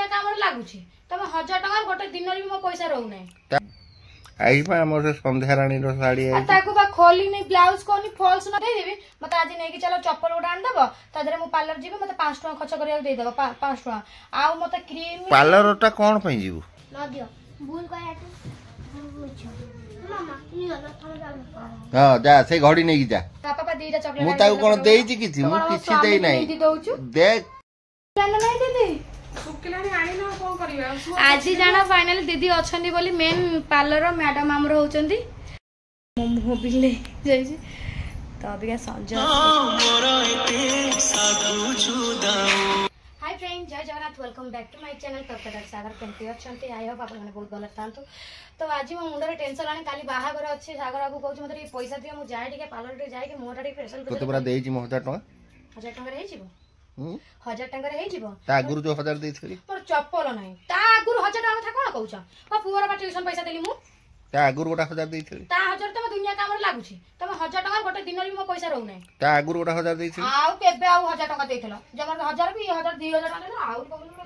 दुनिया काम लागुची तमे 1000 टका गोटे दिन रे मो पैसा रहू नै आई पा हमर से संध्या रानी रो साड़ी आई ताको बा खोली नै ब्लाउज कोनी फॉल्स न दे देबी मते आज नै कि चलो चप्पल उडान देबो तादरे मो पार्लर जीबे मते 5 टका खर्च करिया दे देबो 5 टका आ मते क्रीम पार्लर टा कोन पई जीबू न दियो भूल कयाटू मामा नी होला थोड़ा जा हां जा से घड़ी नै कि जा पापा दीटा चॉकलेट मु ताको कोन देई छी किछि मु किछि देई नै देख जान नै दीदी सुकिलानी आनी न कोन करिया आज जाना फाइनली दीदी अछंदी बोली मेन पार्लर मैडम हमरो होचंदी मो बिले जाई छी तो अभी का संजय हाय फ्रेंड जय Jagannath welcome back to my channel तत्काल सागर केमती अछंती आई होप आपन माने बहुत भल थांतु तो आज मो मुंडरे टेंशन आनी काली बाहागर अछि सागर बाबू कहू मते पैसा दिया मु जाय टिके पार्लर रे जाय के मोटा टिके फेशियल तो पूरा देई छी 1000 टका 1000 टका रे जीवो 1000 टका रे जीवो ता गुरु जो 1000 देई छली पर चप्पल नाही ता गुरु 1000 टका था कोन कहू छ मो पुअर बा ट्यूशन पैसा देली मु ता गुरु गोटा 1000 देई छली ता 1000 तमे दुनिया काम लागुची तमे 1000 टका गोटे दिन रे मो पैसा रहू नै ता गुरु गोटा 1000 देई छली आउ केबे आउ 1000 टका देइथलो जबर 1000 भी 1000 2000 टका आउ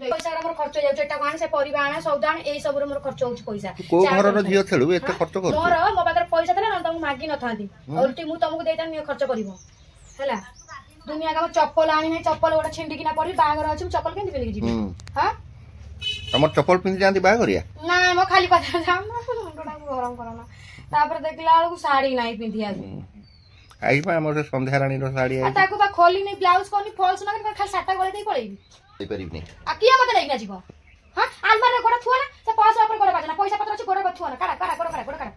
पैसा हमर खर्च जाउ एटा कोन से परिबा आने सौदा आने एई सब रे मोर खर्च होउची पैसा को घर रो झियो खेलु एते खर्च कर मोर मो पाकर पैसा देला न तुम मागी न थांदी उल्टी मु तुमको देइता नि खर्च करिवो हैला दुनिया का चप्पल आनी नै चप्पल गोटा छिंडी किना पड़ी बागर अछि चप्पल केंदी पिनी जीबी हां हमर चप्पल पिन जानती बागरिया ना मो खाली पता जाम मुंडडा गरम करना तापर देखला को साड़ी नाही पिंधिया आई पा हमर से संध्या रानी रो साड़ी आई ताको बा खोली नै ब्लाउज कोनी फॉल्स न खाली साटा गले देई पड़ेबी दे परिबनी आ किया मते नै जीवो हां अलमारी रे गोड़ा थुआ ना से पास ऊपर गोड़ा बाजना पैसा पत्र अछि गोड़ा थुआ ना काडा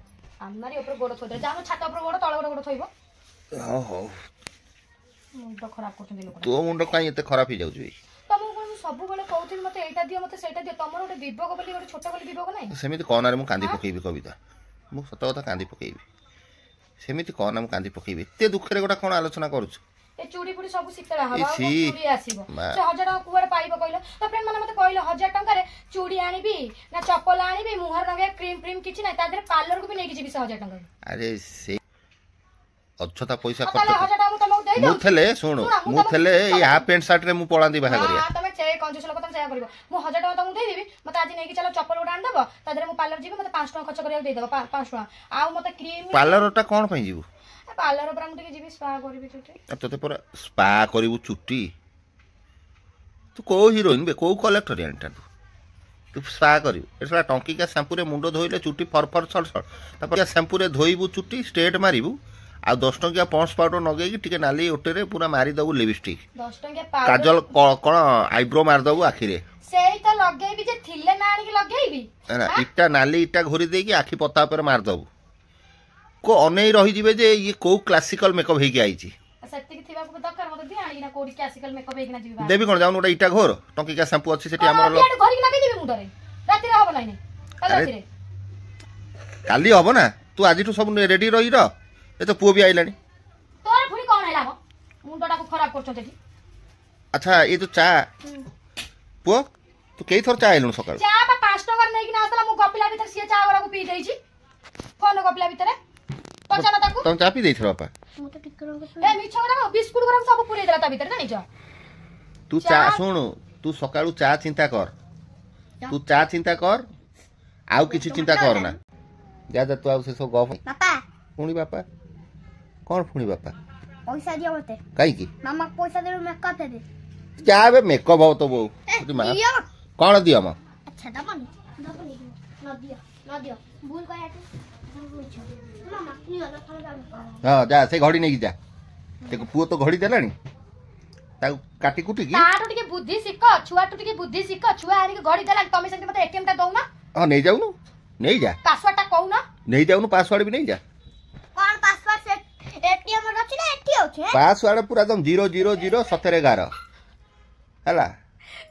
अलमारी ऊपर गोड़ा थोदे जानो छात ऊपर गोड़ा तळ गोड़ा थोइबो हो मुंड खराब करछन लोक तो मुंड काई एते खराब ही जाउची तम कोन सब बेले कहउथिन मते एटा दियो मते सेटा दियो तमरो गोटे विभोग बोली गोटे छोटा बोली विभोग नै सेमिति कोन रे मु कांदी पकेबी कविता मु सत कथा कांदी पकेबी सेमिति कोन मु कांदी पकेबी एते दुख रे गोटा कोन आलोचना करूछ ए चूड़ी पुड़ी सब सितला हवा चूड़ी आसीबो से 1000 टका कुआर पाइबो कहलो तो फ्रेंड माने मते कहलो 1000 टका रे चूड़ी आनीबी ना चप्पल आनीबी मुहर रंगे क्रीम क्रीम किछि नै तादरे पार्लर को भी नै किछि 1000 टका अरे से अच्छता पैसा खर्च 1000 टका मु तमको देई दो मु थले सुन मु थले ई हाफ पैंट शर्ट रे मु पळांदी बाहा करिया हां तमे छे कंजूस लोक तमे छे करबो मु 1000 टका तमको देई देबी मते आज नै कि चलो चप्पल उडान देबो तादरे मु पार्लर जीबो मते 5 टका खर्च करिया देई देबो 5 टका आ मते क्रीम पार्लर टा कोन पई जीबो पार्लर पर हम जीबी स्पा करबी चुटी अब तते पर स्पा करबू चुट्टी तू को हीरोइन बे को कलेक्टर एंटा तू स्पा करियो एसला टंकी का शैम्पू रे मुंडो धोइले चुट्टी फरफर सड़ सड़ तापर शैम्पू रे धोइबू चुट्टी स्ट्रेट मारिबू आ 10 टंकिया पॉन्स पाउडर नगे कि टिके नाली ओटे रे पूरा मारी दबू लिपस्टिक 10 टंकिया पाउडर काजल कोन आईब्रो मार दबू आखी रे सेई तो लगेबी जे थिले ना आनी लगेबी ना इटा नाली इटा घोरी देकी आखी पत्ता पर मार दबू को अनै रही जिवे जे ये को क्लासिकल मेकअप हे के आई छी सत्य की थिबा को दरकार मते दि आनी ना कोडी क्लासिकल मेकअप हे के ना जीबा देबी कोन जाउन ओटा इटा घोर टंकी का शैम्पू अछि सेठी हमर घोरी के लगे दिबे मुंडरे राती रे होबो नै राती रे काली होबो ना तू आजिठू सब रेडी रही र ए तो पुओ भी आइलानी तोर फुरी कोन हैला हो मुंडडा को खराब करछो तेठी अच्छा ये तो चा पुओ तू केई थोर चा आइलु सकाळ चा बा 5 टका नै कि ना आसला मु गपिला भीतर सिया चा वाला को पी जाई छी फोन गपिला भीतर पचाना ताकू तुम चा पी देई थरो बापा मु तो टिक करो ए मिछ गरा बिस्कुट गरम सब पुरे देला ता भीतर जानि छ तू चा सुन तू सकाळू चा चिंता कर तू चा चिंता कर आउ किछि चिंता कर ना जा जा तू आउ से सो गप पापा पुणी बापा कौन पुणी बापा पैसा दियो मते काई की मामा पैसा दे मेकअप दे क्या बे मेकअप हो तो वो कौन दियो म अच्छा दबनी न दियो भूल कयाटू मामा नी होला थोड़ा जा हां जा से घड़ी नै जा देखो पुओ तो घड़ी देलानी ता काटी कुटी की ताटो टिके बुद्धि सिक्क छुआ टो टिके बुद्धि सिक्क छुआ आनी के घड़ी देला तमे संगे मते एटीएम ता दउ ना हां नै जाउनु नै जा पासवर्ड ता कहू ना नै जाउनु पासवर्ड भी नै जा कोन पासवर्ड से एटीएम रछि ना एटी होछे पासवर्ड पूरा एकदम 000 हला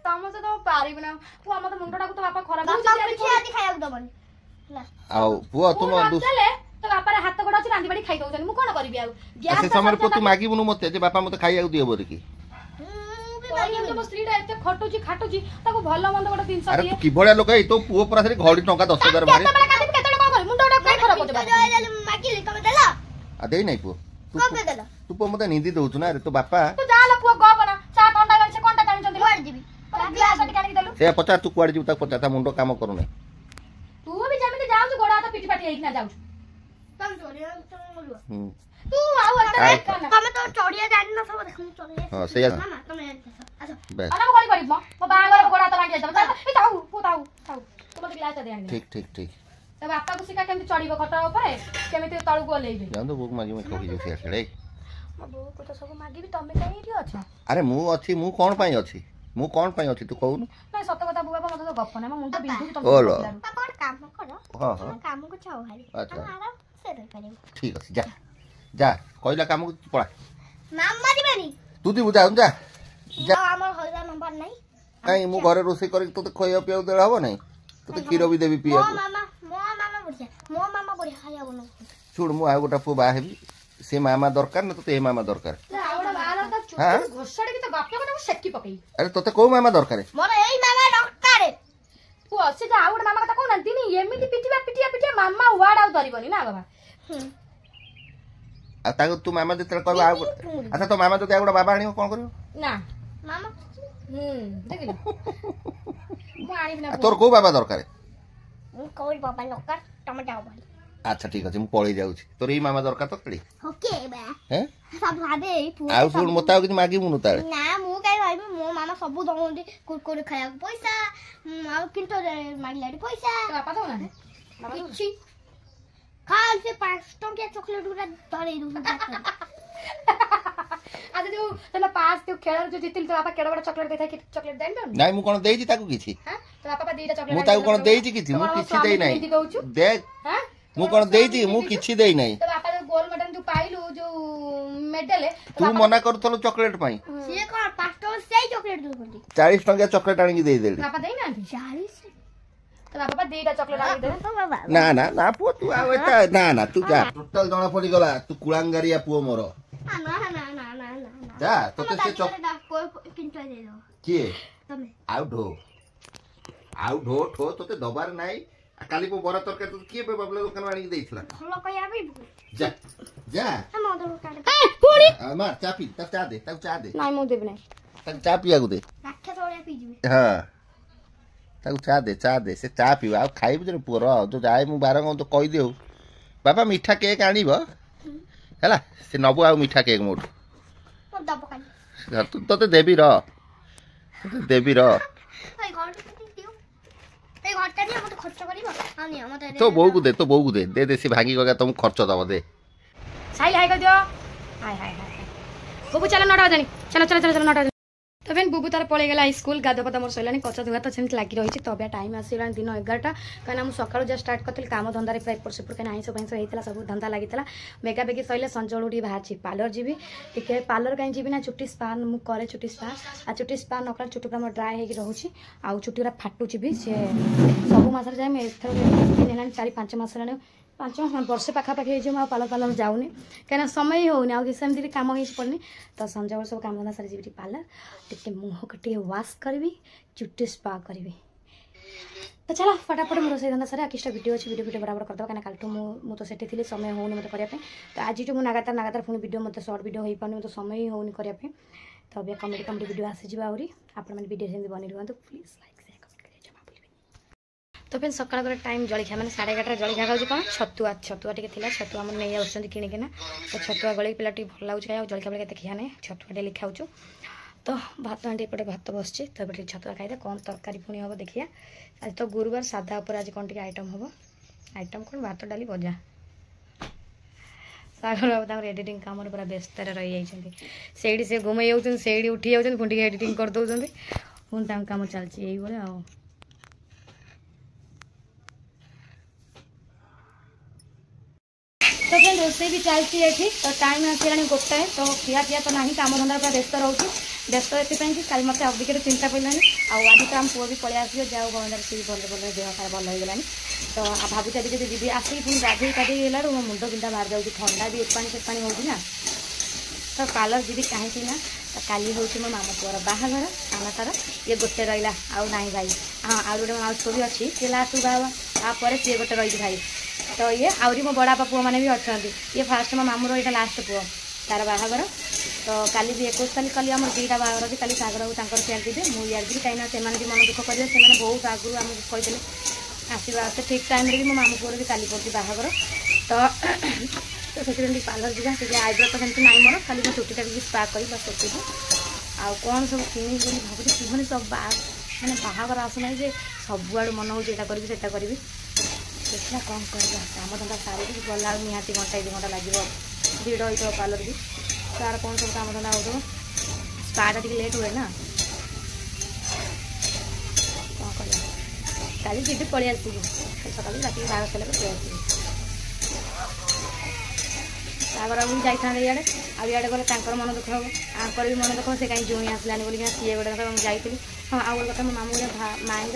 तम से तो पारिब ना तू हम तो मुंडडा को तो बापा खराब हो बापा कुछ आदि खाया दबनी आउ पुओ तुम चले तो बापा रे हाथ गोडा रांदी बाड़ी खाई दउछन मु कोन करबी आ से समय को तू मागिबुनु मते जे बापा मते खाइया दियो बोर की तो स्त्री रे एते खटुची खाटुची ताको भलो मंद गोडा 300 अरे तू की भड़िया लोक ए तो पुओ परा से घड़ी टंका 10000 मारे केतले कोन कर मुंडडा काय खराब होते मागी कब देला आ देई नै पुओ कब देला तू पुओ मते निंदी दउछु ना रे तो बापा तू जाला पुओ ग बना चा ठंडा गल से कोनटा कानी चंदी मोर जीबी ग्लास अट कानी देलु से पचार तू कुआडे जीव ताको पचार मुंडो काम करू नै तू भी जेमिति जाउछु गोडा हाथ पिटी पाटी हेइना जाउछु तम चोरिया तम बोलू तू आउ अत्ता रे काना तमे तो चोरिया जानि न सब देखु चोरिया हां से मामा तमे आसो अना म गली पड़ी म बाहागर गोडा हाथ बांधी जाउ ए ताऊ ताऊ तुम तो क्लास दे आनी ठीक ठीक ठीक तो बापा को सिका केमिति चढ़ीबो खटा ऊपर केमिति तळु को लेइबे जान तो बुक मागी में कहि जो से छड़े म बो को तो सब मागी भी तमे काई एठी अछ अरे मु अछि मु कोन पई अछि मु कोन पई अछि तू कहू नहीं सत कथा बुआ मत तो गप ना म मुंड बिंदु तमे ओलो पापा काम करो हां हां काम को चाओ हाली अच्छा आराम से रह करियो ठीक अछि जा जा कहला काम को पळा नाम मारी बानी तू दी बुझा जा जा हमर होला नंबर नहीं काई मु घरे रोसे करी तो खइयो पियो देला हो नै तो खीरो भी देबी पियो मो मामा बढ़िया खाया बनो छोड़ मु आ गोटा पु बा हेबी से मामा दरकार न तो ए मामा दरकार आवडा बाला त चुट घोसड़ी के तो बापे को सेक्की पकई अरे तोते को मामा दरकार मोर एई मामा दरकार तू असे जा आवडा मामा कथा कोन दिनी एमिति पिटिया मामा वाड आउ धरिबनी ना बाबा आ ताको तू मामा देतल कहबा आ अच्छा तो मामा तो गोटा बाबा आनियो कोन करियो ना मामा देखिलो मु आनी बिना तोर को बाबा दरकार कोई बाबा दरकार टमाटर भाई अच्छा ठीक अछि मु पळी जाउ छी तोर ई मामा दरकार तो कड़ी ओके बा हैं सब भादे पूरा आ सुन मता कि मागी मुनु ताळे ना मु काई भाई मो मामा सब दउंदी कुरकुरे खाया पैसा आ किंतो मागलाडी पैसा तो बापा दो ना किछि खाल से 5 टंकिया चॉकलेट उरा धरे दउ आज जो तला पास तो खेलर जो जितिल तो बापा केडा बडा चॉकलेट देथाय कि चॉकलेट देन दो नाइ मु कोन देई छी ताको किछि हां तो बापा दीटा चॉकलेट मु ताको कोन देई छी किछि मु किछि देई नै देख हां मु कोन देई छी मु किछि देई नै तो बापा जो गोल्ड मेडल जो पाइलु जो मेडल तू मना करथलो चॉकलेट पई से कोन 5 टंकिया से चॉकलेट दउंदी 40 टंकिया चॉकलेट आनी की देई देली बापा देई ना 40 तो बापा दीटा चॉकलेट आनी दे बाबा ना ना ना पो तू आवेता ना ना तू जा टोटल जणा पड़ी गला तू कुळांगारिया पुओ मोर ना ना ना ना ना जा तो से चॉक कोई किंतो दे दो किए तमे आउ ढो ठो तोते दबार नाइ काली पो बरा तरकारी तो किए पे बाबला दुकान आनी की देइथला हलो कया भी जा जा हम ऑर्डर कर ए पूरी मार चा पी तब चा दे नहीं मु देब नहीं तब चा पिया को दे राखे थोड़े पी जबे हां तब चा दे से चा पीवा आ खाइब जे पुअर जो जाए मु 12 गो तो कहि देउ बाबा मीठा केक आनीबो हला से नबु आ मीठा केक मोट मत दबो कानी तू तोते देबी र ए घरटा नहीं मत खर्च करिबो आनी मत तो बौ को दे से भागी गगा तुम खर्च दब दे साई हाय कर दियो हाय हाय हाय बुबू चलो 9 बजे चलो 9 बजे तो बेन बुबू तार पड़े गला स्कूल गाधो पदा मोर सैलानी कचा धुआ तो सेमती लगी रही तो अब टाइम आसला दिन 11टा कहीं मुझे सकाळू जस्ट स्टार्ट करती काम धंदा पूरा एपट सेपट कहीं आईस फैंस होता सब धंदा लगी बेगा बेगी सैले संजोड़ टी बाहर पार्लर जी टे पार्लर कहीं जी ना चुटी स्पा मुझे चुटी स्पा आ चुटी स्पा नकला चुटी पूरा मोर ड्राए हो रोचे आउ चुटी पूरा फाटुची भी सी सब मसरे जाए एथर 4-5 मास 5 वर्ष पाखापाखि हो पार्लर जाऊनी कहीं समय होनी आगे सेमती कम हो पड़नी तो संजय सब कम धंदा सारी जी पार्लर टे मुह को टे वाश करी चुटी स्पा करी तो चलो फटाफट मोर रोसे धंदा सारे किस्टा वीडियो अच्छी वीडियो बराबर करदे कहीं कालठू मुझे सेठी थी समय होनी मत करने तो आज जो लगातार पुणी वीडियो मत शॉर्ट वीडियो हो पानी मतलब समय होनी करने तो अब कमेडी वीडियो आसीज आहरी आप वीडियो सेमती बनी रुहतु प्लीज लाइक शेयर कमेंट करिए जमा भूलिए तो फिर सकाल गोटे टाइम जलिखा मैंने 11:30 जलिखा खाऊँ कौन छतुआ टी छतुआ आम नहीं आसुँच किणिकिना तो छतुआ गल पिला भल लगे खाई जलिखा बेले के खिया नहीं छतुआ डेली खाऊँ तो भात हांडी एपटे भात बस तो ये छतुआ खाई कौन तरकारी पुणी हम देखिए आज तो गुरुवार साधा उपर आज कौन टी आइटम हम आइटम कौन भात डाली भजा सागर एडिटिंग काम पूरा व्यस्त रही जाइए से घुमई जाऊँ उठी जाऊँ पुणी एडिटिंग कर दौरान पुणी काम चलती यही आ तो फ्रेंड रोसे भी चलती है तो टाइम आसला गोटाए तो खिया पिया तो ना कम धंदा पूरा व्यस्त रोचे व्यस्त ये कि कल मतलब अबिके चिंता पड़ानी आज तो आम पुआ भी पलि आस जाओ गंधार सी भल भल देह खा भल होगलानी तो भावुँ आज जी जी आसिक पुणी गाधे गाधे गला मो मुंड बिंधा बाहर जाऊँगी ठंडा भी एपाणी सेपाणी होना तो पार्लर जी कहीं ना तो काली हूँ मो मामा पुअर बाहाघर आम तार ये गोटे रहा आउ ना भाई हाँ आउ गोटे माउस भी अच्छी सी लास्ट बापर सी गोटे रही भाई तो ये आहरी मो बड़ा पुआ मैंने भी अच्छा ये फास्ट मो मामूर यहाँ लास्ट पुआ तार बाहाघर तो काली भी 21 तारीख काली आम 2टा बाहर अच्छी काली सागर को सियाड़ देवे मुझे याद कहीं से मन दुख करेंगे से बहुत आगुरी आमको कहते आसवा आसे ठीक टाइम भी मो मामू पुअर भी काली पड़े बाहागर तो से पार्लर जावा से आईब्रो तो सेमती ना मोर खाली मैं चुटीटा भी स्पा कर बस चुटी आउ कौन सब किणी भावी किभली सब मैंने बाहागर आसुना जे सबुआड़ मन हो करी देखा कौन कर काम धंदा सारी गला निहाती घंटा 2 घंटा लगे भिड़ होता पार्लर भी तार कौन सब काम धंदा हो स्पाटा टी लेट हुए ना कौन कर काली जीबी पलि आसबि सका रात बाहर सर पलि आसबि भी जाता इे आड़े गले तर मन दुख हम आंकर भी मन दुख से कहीं जुई आसलानी बोलिक सी गोटे जाइली हाँ आउ गोटे कथा मो मामू माइंड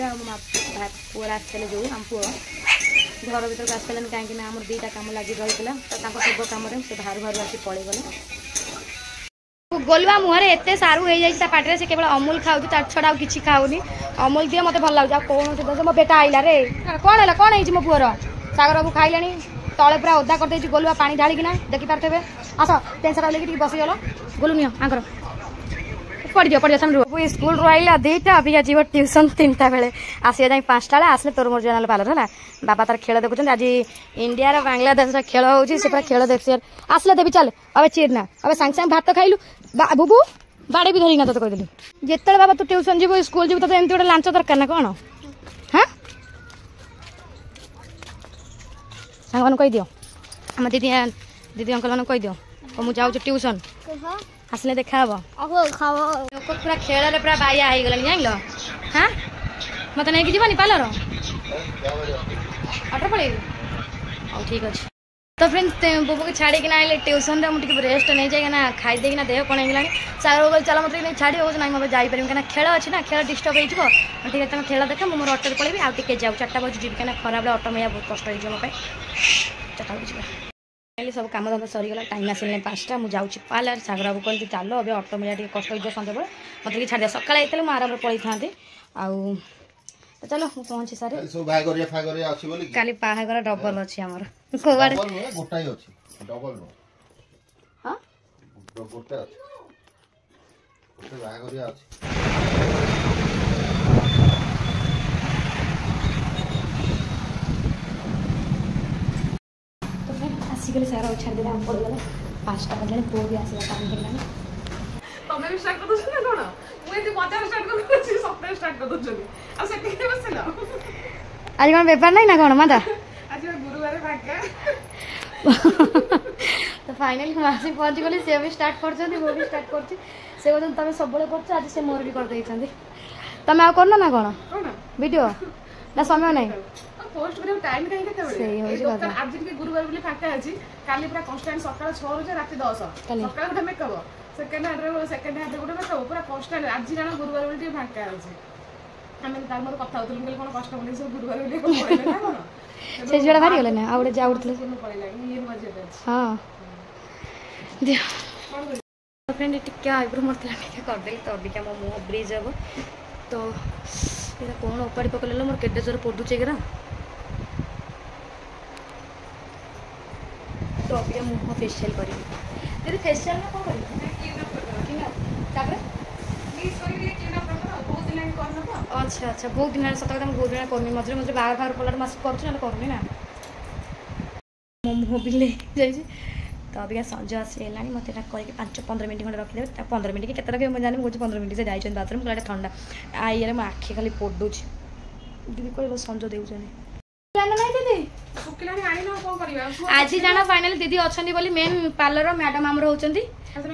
पुअर आसते जो आम पुओ घर भर आसते कहीं आम 2टा कम लगी रही है तो शुभ कम से बाहर बाहर आसी पलि गले गोलुआ मुहरे एत सारू हो जाए पाटे से केवल अमूल खाऊ तार छड़ा किसी खाऊनी अमूल दिए मत भल लगे कौन से मो बेटा आइला रे कौन है कौन है मो पुअर सागर बाबू खाइले तले पूरा ओदा कर गोलुआ पानी ढालिकिना देखी पारे आस टेंशन लेकिन बसीगल गोलू नियो आंकर पड़ जाओ सामने स्कूल रहा 2टा अभी जीव ट्यूशन 3टा बेले आसिया जाए 5टा आसले तोर मोर जाना पार्लर है बाबा तार खेल देखुं आज इंडिया बांग्लादेश खेल हो पूरा खेल देख आसले देवी चल अब चिरना अब सांगे सांगे भात खाइलु बुबू बाड़े भी धरिना तो कहली जिते बाबा तू ट्यूशन जीव स्कूल जीव तो एमती गोटे लांच दरकार ना कौन हाँ सांग मान कहीदियो आम दीदी दीदी अंकल मान कहीदियो मुझे जाऊँ ट्यूशन आसले देखा लोक पूरा खेल पूरा बाया हो गला जान हाँ मत नहीं जीवन पार्लर अटर पड़े ठीक अच्छे तो फ्रेंड्स बुबू को छाड़ी आए ट्यूशन मुझे रेस्ट नहीं जाए ना खाई देना देह कौन होगा सागर गल चल मत नहीं छाड़ी हो ना मैं जापर कहीं खेल अच्छी ना खेल डिस्टर्ब हो ठीक है तुम खेल देख मोर अटो पलैबी आउ टे जाऊ 4टा बजे जी कहीं खराब अटो मिया बहुत कष्ट हो मो 4टा बजे सब कम धंदा सरीगला टाइम आसिले 5टा मुझे जाऊँगी पार्लर सागर बाबू कहते चलो अब अटो मिया कष्ट हो सन्ध्या बेले मत कि छाड़ सका मुझे आराम पलि था आउ तो चलो पहुँची सारे काली बाहागर डबल अच्छी आमर कौड़े आसिक सार छाड़ी आम पड़गला 5टा बजे पुओ भी आसला टाइम है तमे भी स्टार्ट कर दो ना कोन मुझे मजा स्टार्ट कर दो सप्ताह स्टार्ट कर दो आ सेठी के बसला आज कौन पेपर नहीं ना कौन माता आज गुरुवार भाग्य तो फाइनली मासी पहुँची गली सी भी स्टार्ट कर वो भी स्टार्ट कर तुम सब कर आज से मोर भी कर तुम आ करना ना कौन वीडियो ना समय नहीं पोस्ट करे टाइम कहीं केते बळे आज दिन के गुरुवार बोली फाटा अछि काली पूरा कांस्टेंट सकाळ 6 बजे रात 10 सकाळ गोटे मेकअप सेकंड हाफ गोटे मेकअप पूरा कांस्टेंट आज जाना गुरुवार बोली फाटा अछि हमें तार मोर कथा होतल के कोन कष्ट बोली सब गुरुवार बोली कोन पड़े ना कोन से जोड़ा भारी गेले ना आउडे जा उठले पड़े लागी ये मजे अछि हां दे फ्रेंड टिक्का आईब्रो मरतला के कर देली तो अभी क्या मो मुंह ब्रिज अब तो एरा कोन ऊपर पकलेलो मोर केडे जोर पडु चेगरा तो अभी मुँह फेशियल करी दीदी फेशियल में कौन करी अच्छा अच्छा बहुत दिन सत कथा बहुत दिन करनी मझे मझे बाहर बाहर पड़ा मस कर करनी ना मो मुँह भी ले जाए तो अभी संज आसला मत करके 5-15 मिनट खंडे रखिदे 15 मिनट कि केते रखे मुझे जानी मुझे 15 मिनट से जाइछन बाथरूम कहले ठंडा आइए मो आखि खाली पडुछ दीदी कहले संज देउछन नहीं दीदी आज जाना फाइनल दीदी अच्छा बोली मेन पार्लर मैडम आम रोचंती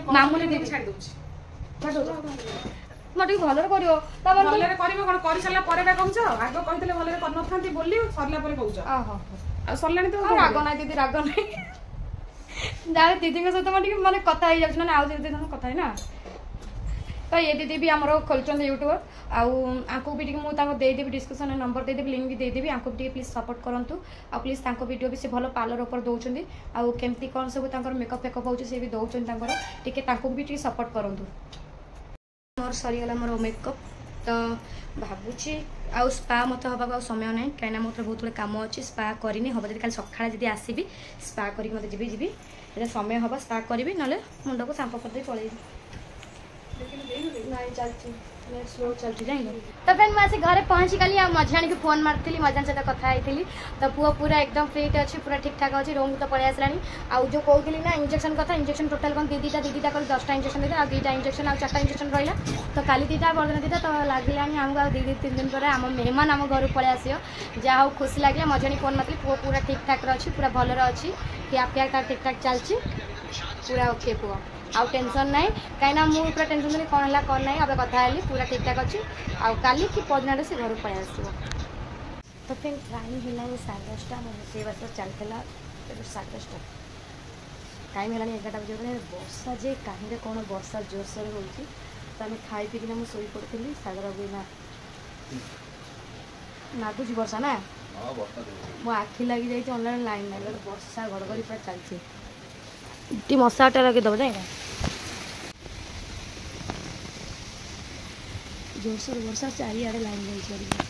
मामूली दीदी छाड़ दोछ मटे भलर करियो तब भलर करियो कोन करि सला परे बे कहउछ आगो कहितले भलर कर नथांती बोली सरला परे कहउछ आहा आ सरलानी तो राग नाही दीदी राग नाही जाने दीदी के साथ मटे माने कथा हो जाछ ना आउ दीदी कथा है ना तो ये दीदी भी आमर खोलुँच यूट्यूबर आंको भी मुझे देदेवी डिस्क्रिप्शन नंबर देदेवी लिंक भी देदेवी आंको भी प्लीज सपोर्ट करूँ आ प्लीज वीडियो भी से भल पार्लर ऊपर दौरान आमती कौन सब मेकअप फेकअप हो भी दौरान भी सपोर्ट करूँ मोर सरीगला मोर मेकअप तो भावुची आ स्पा मत हवा समय ना कहीं मोर बहुत गुड़े कम अच्छी स्पा करनी हम जब कल सका जी आसबि स्पा कर जी ये समय हम स्टार्ट करी ना मुंड को सांप करदे पलैबी नहीं चलती स्लो चलती जाइए। तो फ्रेंड मुझे घरे पहुँची गली आ मझाणी की फोन मारी मझाणी सहित कथा होती तो पुआ पूरा एकदम फिट अच्छी पूरा ठीक ठाक अच्छी रूम तो पलि आसला आउ जो कहती ना इंजेक्शन कथा इंजेक्शन टोटाल कौन दीटा कर 10टा इंजेक्शन देते आ 2टा इंजेक्शन आ 4टा इंजेक्शन रहा तो काली 2टा बर्दिन 2टा तो लगे आमको आ 2-3 दिन पर आम मेहमान आम घर पलि आस जहाँ हूँ खुशी लगे मझाणी फोन मारी पुआ पूरा ठीक ठाक अच्छी पूरा भलर अच्छी खिया पिया ठीक ठाक चलती पूरा ओके पुआ आउ टेंशन ना कहीं मुझे पूरा टेंशन नहीं कौन है कौन ना अब कथा पूरा ठीक ठाक अच्छी आउ काली कि पदिन से घर पलि आस तो फिर टाइम है 10:30 मैं रोसईबास चलता 10:30 टाइम है 11टा बजे वर्षा जे कहीं कौन वर्षा जोरसोर हो तो आम खाई पीकिना मुझे शोई पड़ी सागर भी ना नागुच वर्षा ना मो आखि लगी जाइए ऑनलाइन लाइन ना वर्षा घड़घड़ी पूरा चलती मशाटा लगे दब जाए जोरसोर वर्षा चारिआडे लाइन नहीं चढ़ी